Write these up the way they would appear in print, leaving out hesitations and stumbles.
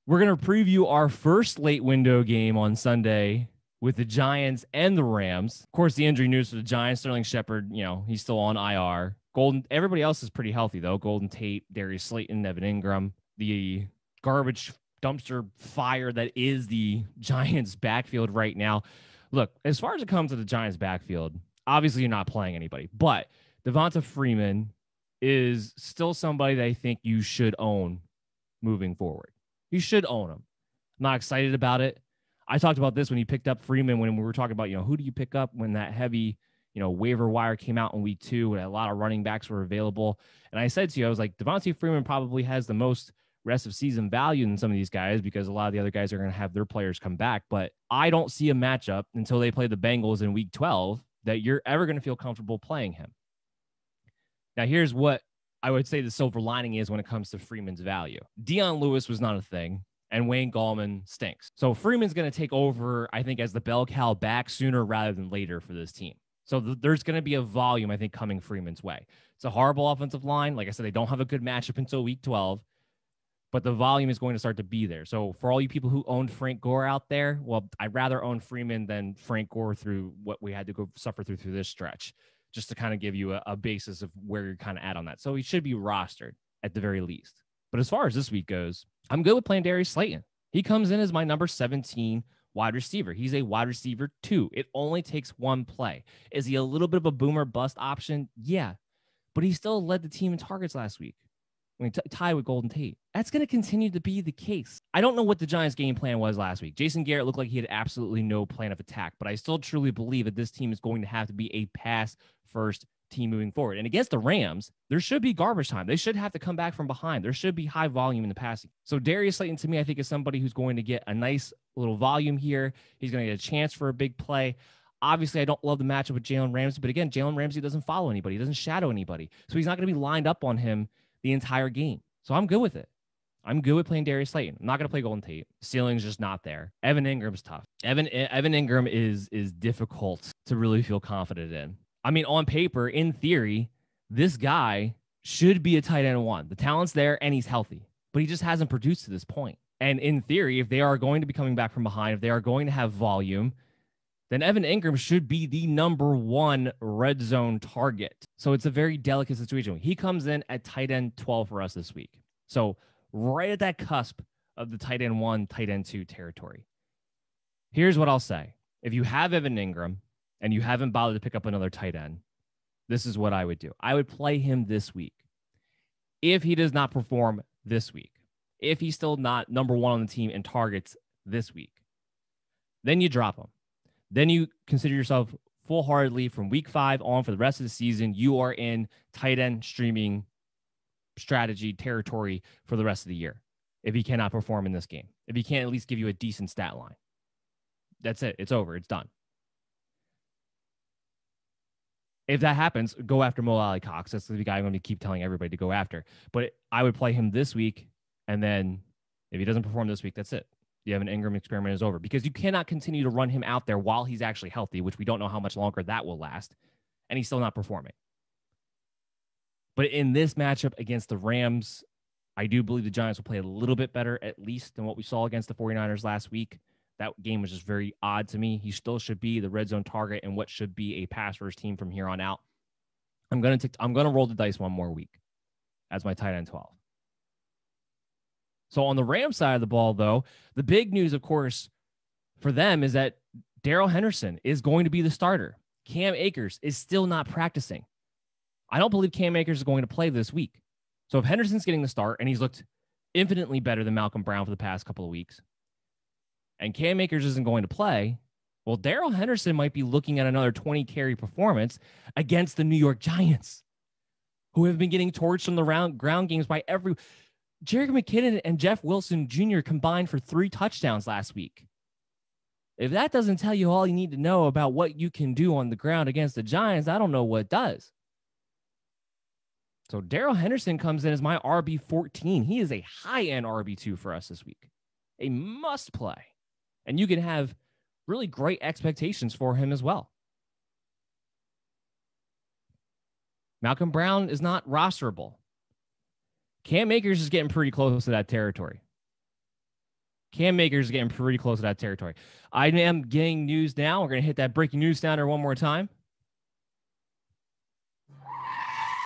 We're going to preview our first late window game on Sunday with the Giants and the Rams. Of course, the injury news for the Giants, Sterling Shepard, he's still on IR. Everybody else is pretty healthy, though. Golden Tate, Darius Slayton, Evan Ingram, the garbage dumpster fire that is the Giants backfield right now. Look, as far as it comes to the Giants backfield, obviously you're not playing anybody, but Devonta Freeman is still somebody that I think you should own moving forward. You should own him. I'm not excited about it. I talked about this when he picked up Freeman when we were talking about, who do you pick up when that heavy, waiver wire came out in week 2 and a lot of running backs were available. And I said to you, I was like, Devonta Freeman probably has the most rest of season value in some of these guys because a lot of the other guys are going to have their players come back. But I don't see a matchup until they play the Bengals in week 12 that you're ever going to feel comfortable playing him. Now, here's what I would say the silver lining is when it comes to Freeman's value. Dion Lewis was not a thing, and Wayne Gallman stinks. So Freeman's going to take over, I think, as the bell cow back sooner rather than later for this team. So there's going to be a volume, I think, coming Freeman's way. It's a horrible offensive line. Like I said, they don't have a good matchup until week 12, but the volume is going to start to be there. So for all you people who owned Frank Gore out there, well, I'd rather own Freeman than Frank Gore through what we had to go suffer through this stretch, just to kind of give you a basis of where you're kind of at on that. So he should be rostered at the very least. But as far as this week goes, I'm good with playing Darius Slayton. He comes in as my number 17 wide receiver. He's a wide receiver 2. It only takes one play. Is he a little bit of a boomer bust option? Yeah. But he still led the team in targets last week. Tied with Golden Tate. That's going to continue to be the case. I don't know what the Giants' game plan was last week. Jason Garrett looked like he had absolutely no plan of attack, but I still truly believe that this team is going to have to be a pass-first team moving forward. And against the Rams, there should be garbage time. They should have to come back from behind. There should be high volume in the passing. So Darius Slayton, to me, I think is somebody who's going to get a nice little volume here. He's going to get a chance for a big play. Obviously, I don't love the matchup with Jalen Ramsey, but again, Jalen Ramsey doesn't follow anybody. He doesn't shadow anybody. So he's not going to be lined up on him the entire game. So I'm good with it. I'm good with playing Darius Slayton. I'm not going to play Golden Tate. Ceiling's just not there. Evan Ingram's tough. Evan Ingram is difficult to really feel confident in. I mean, on paper, in theory, this guy should be a tight end 1. The talent's there and he's healthy, but he just hasn't produced to this point. And in theory, if they are going to be coming back from behind, if they are going to have volume, then Evan Ingram should be the number 1 red zone target. So it's a very delicate situation. He comes in at tight end 12 for us this week. So right at that cusp of the tight end 1, tight end 2 territory. Here's what I'll say. If you have Evan Ingram and you haven't bothered to pick up another tight end, this is what I would do. I would play him this week. If he does not perform this week, if he's still not number 1 on the team in targets this week, then you drop him. Then you consider yourself full-heartedly from week 5 on for the rest of the season, you are in tight end streaming strategy territory for the rest of the year. If he cannot perform in this game, if he can't at least give you a decent stat line, that's it. It's over. It's done. If that happens, go after Mo Alley Cox. That's the guy I'm going to keep telling everybody to go after. But I would play him this week, and then if he doesn't perform this week, that's it. The Evan Ingram experiment is over because you cannot continue to run him out there while he's actually healthy, which we don't know how much longer that will last, and he's still not performing. But in this matchup against the Rams, I do believe the Giants will play a little bit better, at least than what we saw against the 49ers last week. That game was just very odd to me. He still should be the red zone target and what should be a pass-first team from here on out. I'm gonna roll the dice one more week as my tight end 12. So on the Rams side of the ball, though, the big news, of course, for them is that Darrell Henderson is going to be the starter. Cam Akers is still not practicing. I don't believe Cam Akers is going to play this week. So if Henderson's getting the start, and he's looked infinitely better than Malcolm Brown for the past couple of weeks, and Cam Akers isn't going to play, well, Darrell Henderson might be looking at another 20-carry performance against the New York Giants, who have been getting torched on the ground games by every... Jerick McKinnon and Jeff Wilson Jr. combined for 3 touchdowns last week. If that doesn't tell you all you need to know about what you can do on the ground against the Giants, I don't know what does. So Darrell Henderson comes in as my RB14. He is a high-end RB2 for us this week. A must play. And you can have really great expectations for him as well. Malcolm Brown is not rosterable. Cam Akers is getting pretty close to that territory. Cam Akers getting pretty close to that territory. I am getting news now. We're going to hit that breaking news sounder one more time.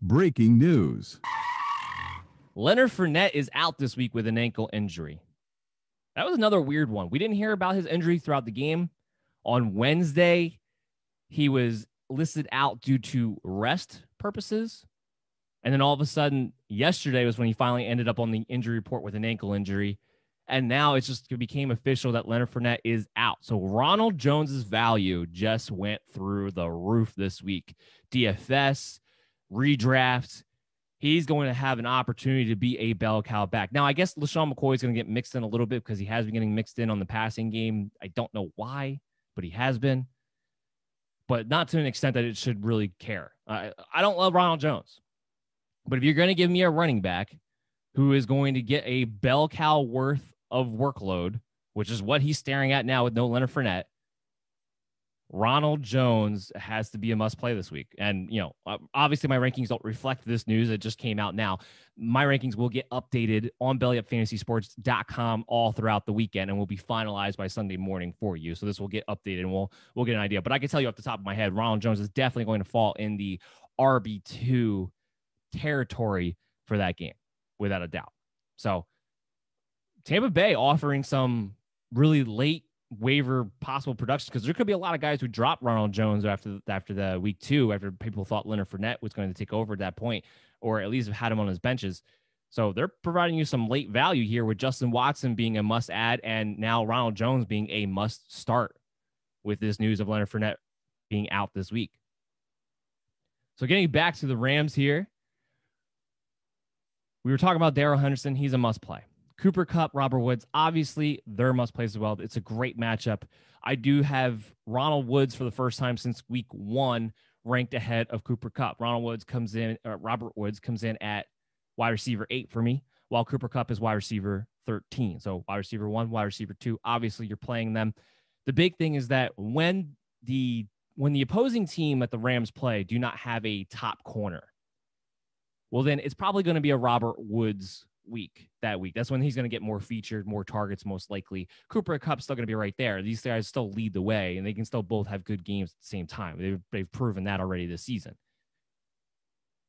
Breaking news. Leonard Fournette is out this week with an ankle injury. That was another weird one. We didn't hear about his injury throughout the game. On Wednesday, he was listed out due to rest purposes. And then all of a sudden, yesterday was when he finally ended up on the injury report with an ankle injury. And now it just became official that Leonard Fournette is out. So Ronald Jones's value just went through the roof this week. DFS, redraft. He's going to have an opportunity to be a bell cow back. Now, I guess LaShawn McCoy is going to get mixed in a little bit because he has been getting mixed in on the passing game. I don't know why, but he has been. But not to an extent that it should really care. I don't love Ronald Jones. But if you're going to give me a running back who is going to get a bell cow worth of workload, which is what he's staring at now with no Leonard Fournette, Ronald Jones has to be a must play this week. And, obviously my rankings don't reflect this news. It just came out now. My rankings will get updated on bellyupfantasysports.com all throughout the weekend and will be finalized by Sunday morning for you. So this will get updated and we'll get an idea. But I can tell you off the top of my head, Ronald Jones is definitely going to fall in the RB2 territory for that game, without a doubt. So Tampa Bay offering some really late waiver possible production, because there could be a lot of guys who dropped Ronald Jones after the week 2, after people thought Leonard Fournette was going to take over at that point, or at least have had him on his benches. So they're providing you some late value here with Justin Watson being a must add and now Ronald Jones being a must start with this news of Leonard Fournette being out this week. So getting back to the Rams here, we were talking about Darrell Henderson. He's a must play. Cooper Kupp, Robert Woods, obviously they're must plays as well. It's a great matchup. I do have Ronald Woods for the first time since week 1 ranked ahead of Cooper Kupp. Robert Woods comes in at wide receiver 8 for me, while Cooper Kupp is wide receiver 13. So wide receiver 1, wide receiver 2, obviously you're playing them. The big thing is that when the opposing team that the Rams play do not have a top corner, well, then it's probably going to be a Robert Woods week that week. That's when he's going to get more featured, more targets, most likely. Cooper Kupp's still going to be right there. These guys still lead the way, and they can still both have good games at the same time. They've proven that already this season.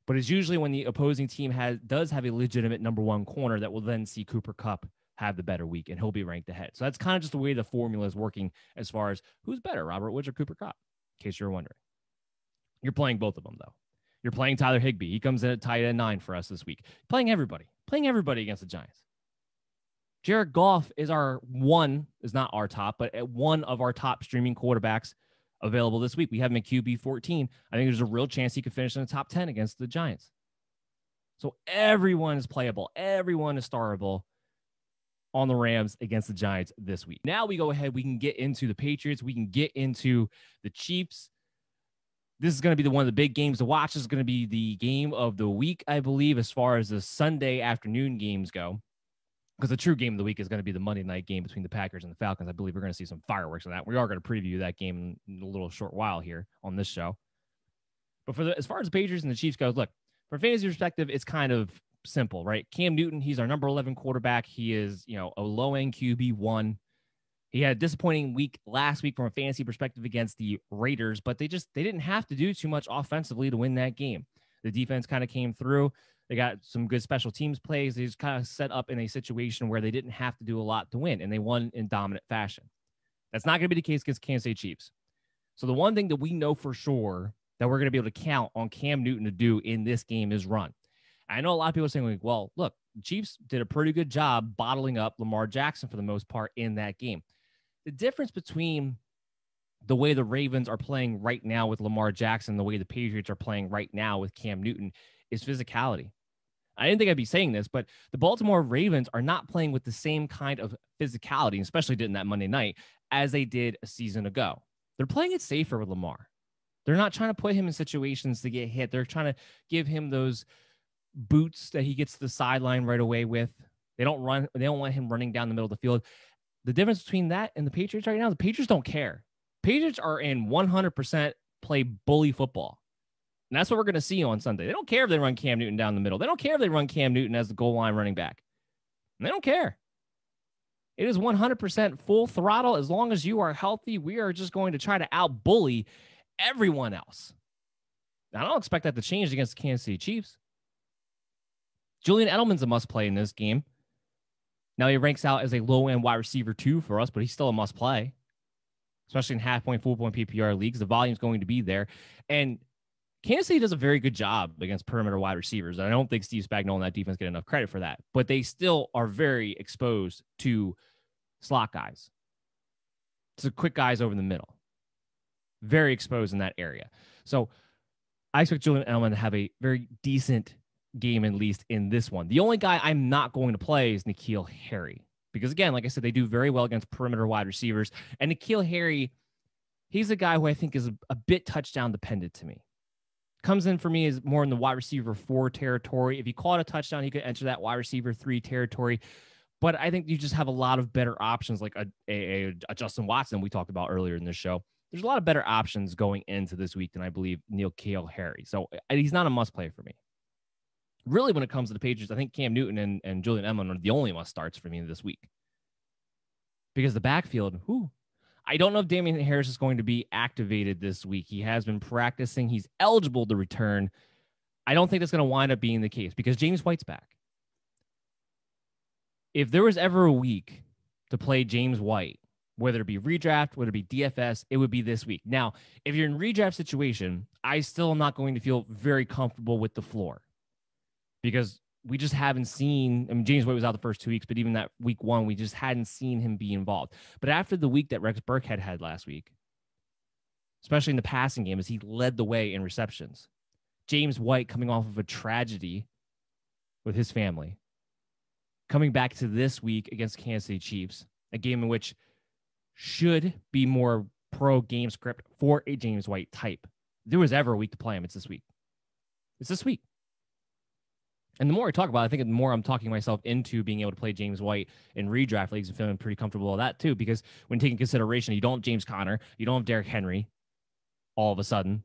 But it's usually when the opposing team does have a legitimate number 1 corner that will then see Cooper Kupp have the better week, and he'll be ranked ahead. So that's kind of just the way the formula is working as far as who's better, Robert Woods or Cooper Kupp, in case you're wondering. You're playing both of them, though. You're playing Tyler Higbee. He comes in at tight end 9 for us this week. Playing everybody against the Giants. Jared Goff is not our top, but one of our top streaming quarterbacks available this week. We have him at QB 14. I think there's a real chance he could finish in the top 10 against the Giants. So everyone is playable. Everyone is startable on the Rams against the Giants this week. Now we go ahead. We can get into the Patriots. We can get into the Chiefs. This is going to be one of the big games to watch. This is going to be the game of the week, I believe, as far as the Sunday afternoon games go. Because the true game of the week is going to be the Monday night game between the Packers and the Falcons. I believe we're going to see some fireworks on that. We are going to preview that game in a little short while here on this show. But as far as the Patriots and the Chiefs goes, look, from a fantasy perspective, it's kind of simple, right? Cam Newton, he's our number 11 quarterback. He is, a low-end QB1. He had a disappointing week last week from a fantasy perspective against the Raiders, but they didn't have to do too much offensively to win that game. The defense kind of came through. They got some good special teams plays. They just kind of set up in a situation where they didn't have to do a lot to win, and they won in dominant fashion. That's not going to be the case against Kansas City Chiefs. So the one thing that we know for sure that we're going to be able to count on Cam Newton to do in this game is run. I know a lot of people are saying, well, look, the Chiefs did a pretty good job bottling up Lamar Jackson for the most part in that game. The difference between the way the Ravens are playing right now with Lamar Jackson, the way the Patriots are playing right now with Cam Newton, is physicality. I didn't think I'd be saying this, but the Baltimore Ravens are not playing with the same kind of physicality, especially did in that Monday night, as they did a season ago. They're playing it safer with Lamar. They're not trying to put him in situations to get hit. They're trying to give him those boots that he gets to the sideline right away with. They don't want him running down the middle of the field. The difference between that and the Patriots right now, the Patriots don't care. Patriots are in 100% play bully football. And that's what we're going to see on Sunday. They don't care if they run Cam Newton down the middle. They don't care if they run Cam Newton as the goal line running back. And they don't care. It is 100% full throttle. As long as you are healthy, we are just going to try to out-bully everyone else. Now, I don't expect that to change against the Kansas City Chiefs. Julian Edelman's a must-play in this game. Now, he ranks out as a low-end wide receiver 2 for us, but he's still a must-play, especially in half-point, full-point PPR leagues. The volume's going to be there. And Kansas City does a very good job against perimeter wide receivers. I don't think Steve Spagnuolo and that defense get enough credit for that, but they still are very exposed to slot guys. It's the quick guys over the middle. Very exposed in that area. So I expect Julian Edelman to have a very decent game, at least in this one. The only guy I'm not going to play is Mecole Hardman, because again, like I said, they do very well against perimeter wide receivers. And Mecole Hardman, he's a guy who I think is a bit touchdown dependent to me. Comes in for me is more in the wide receiver 4 territory. If he caught a touchdown, he could enter that wide receiver 3 territory. But I think you just have a lot of better options, like a Justin Watson we talked about earlier in this show. There's a lot of better options going into this week than I believe Mecole Hardman. So he's not a must play for me. Really, when it comes to the Patriots, I think Cam Newton and Julian Edelman are the only must starts for me this week. Because the backfield, I don't know if Damian Harris is going to be activated this week. He has been practicing. He's eligible to return. I don't think that's going to wind up being the case because James White's back. If there was ever a week to play James White, whether it be redraft, whether it be DFS, it would be this week. Now, if you're in redraft situation, I still am not going to feel very comfortable with the floor because we just haven't seen, James White was out the first 2 weeks, but even that week 1, we just hadn't seen him be involved. But after the week that Rex Burkhead had last week, especially in the passing game, as he led the way in receptions, James White coming off of a tragedy with his family, coming back to this week against Kansas City Chiefs, a game in which should be more pro game script for a James White type. If there was ever a week to play him, it's this week. It's this week. And the more I talk about it, I think the more I'm talking myself into being able to play James White in redraft leagues and feeling pretty comfortable with that too, because when taking consideration, you don't have James Conner, you don't have Derrick Henry all of a sudden.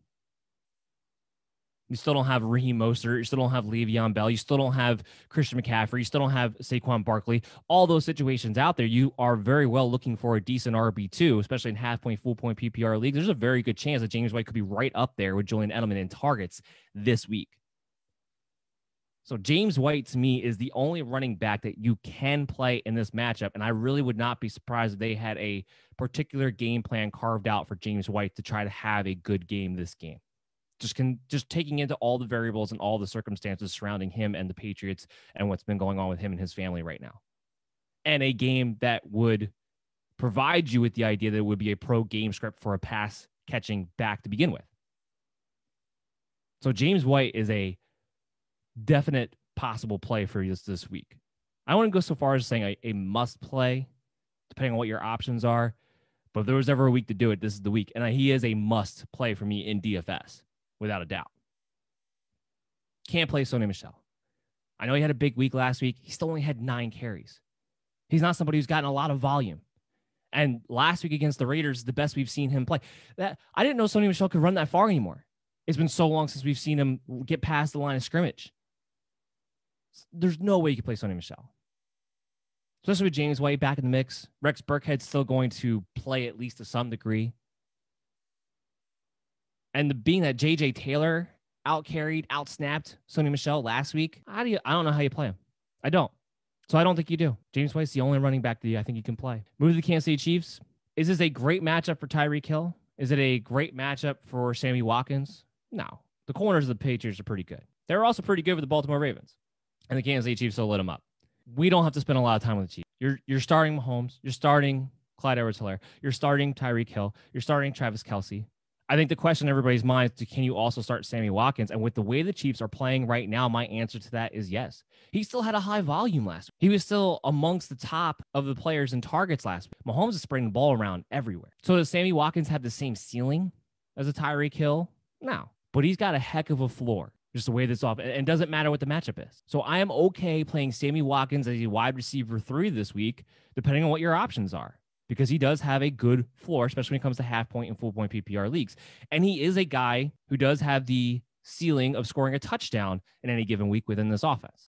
You still don't have Raheem Mostert. You still don't have Le'Veon Bell. You still don't have Christian McCaffrey. You still don't have Saquon Barkley. All those situations out there, you are very well looking for a decent RB2, especially in half-point, full-point PPR leagues. There's a very good chance that James White could be right up there with Julian Edelman in targets this week. So James White, to me, is the only running back that you can play in this matchup, and I really would not be surprised if they had a particular game plan carved out for James White to try to have a good game this game. Just taking into all the variables and all the circumstances surrounding him and the Patriots and what's been going on with him and his family right now. And a game that would provide you with the idea that it would be a pro game script for a pass catching back to begin with. So James White is a definite possible play for this week. I wouldn't go so far as saying a must play, depending on what your options are. But if there was ever a week to do it, this is the week. And he is a must play for me in DFS. Without a doubt. Can't play Sony Michel. I know he had a big week last week. He still only had 9 carries. He's not somebody who's gotten a lot of volume. And last week against the Raiders is the best we've seen him play. I didn't know Sony Michel could run that far anymore. It's been so long since we've seen him get past the line of scrimmage. There's no way you can play Sony Michel. Especially with James White back in the mix. Rex Burkhead's still going to play at least to some degree. And being that J.J. Taylor out-snapped Sony Michel last week, I don't know how you play him. I don't. So I don't think you do. James White's the only running back that I think you can play. Move to the Kansas City Chiefs. Is this a great matchup for Tyreek Hill? Is it a great matchup for Sammy Watkins? No. The corners of the Patriots are pretty good. They're also pretty good with the Baltimore Ravens. And the Kansas City Chiefs will lit them up. We don't have to spend a lot of time with the Chiefs. You're starting Mahomes. You're starting Clyde Edwards-Helaire. You're starting Tyreek Hill. You're starting Travis Kelce. I think the question in everybody's mind is, can you also start Sammy Watkins? And with the way the Chiefs are playing right now, my answer to that is yes. He still had a high volume last week. He was still amongst the top of the players in targets last week. Mahomes is spreading the ball around everywhere. So does Sammy Watkins have the same ceiling as a Tyreek Hill? No. But he's got a heck of a floor, just the way that's off. And it doesn't matter what the matchup is. So I am okay playing Sammy Watkins as a wide receiver 3 this week, depending on what your options are. Because he does have a good floor, especially when it comes to half-point and full-point PPR leagues. And he is a guy who does have the ceiling of scoring a touchdown in any given week within this offense.